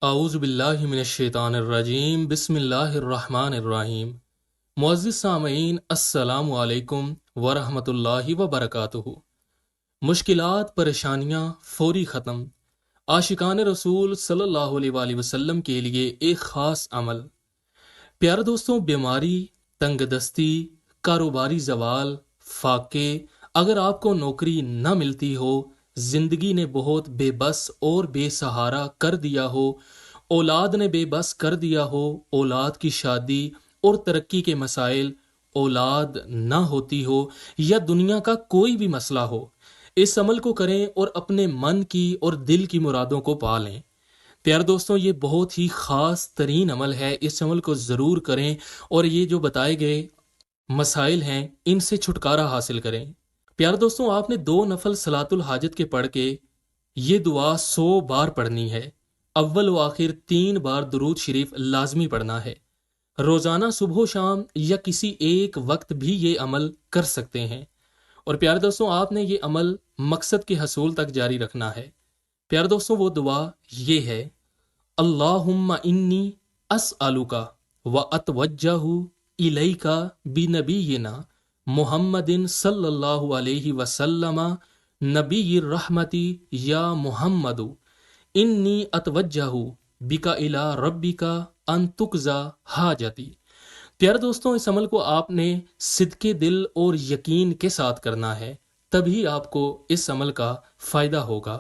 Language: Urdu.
اعوذ باللہ من الشیطان الرجیم بسم اللہ الرحمن الرحیم۔ معزز سامعین، السلام علیکم ورحمۃ اللہ وبرکاتہ۔ مشکلات پریشانیاں فوری ختم، عاشقان رسول صلی اللہ علیہ وآلہ وسلم کے لیے ایک خاص عمل۔ پیارے دوستوں، بیماری، تنگ دستی، کاروباری زوال، فاقے، اگر آپ کو نوکری نہ ملتی ہو، زندگی نے بہت بے بس اور بے سہارا کر دیا ہو، اولاد نے بے بس کر دیا ہو، اولاد کی شادی اور ترقی کے مسائل، اولاد نہ ہوتی ہو، یا دنیا کا کوئی بھی مسئلہ ہو، اس عمل کو کریں اور اپنے من کی اور دل کی مرادوں کو پا لیں۔ پیارے دوستوں، یہ بہت ہی خاص ترین عمل ہے، اس عمل کو ضرور کریں اور یہ جو بتائے گئے مسائل ہیں ان سے چھٹکارا حاصل کریں۔ پیارے دوستوں، آپ نے 2 نفل صلاۃ الحاجت کے پڑھ کے یہ دعا 100 بار پڑھنی ہے۔ اول و آخر 3 بار درود شریف لازمی پڑھنا ہے۔ روزانہ صبح و شام یا کسی ایک وقت بھی یہ عمل کر سکتے ہیں۔ اور پیارے دوستوں، آپ نے یہ عمل مقصد کے حصول تک جاری رکھنا ہے۔ پیارے دوستوں، وہ دعا یہ ہے: اللہم انی اسألک و اتوجہ الیک بنبینا محمد صلی اللہ علیہ وسلم نبی الرحمتی یا محمد انی اتوجہ بک الی ربک ان تقضی حاجتی۔ پیارے دوستوں، اس عمل کو آپ نے صدقے دل اور یقین کے ساتھ کرنا ہے، تبھی آپ کو اس عمل کا فائدہ ہوگا۔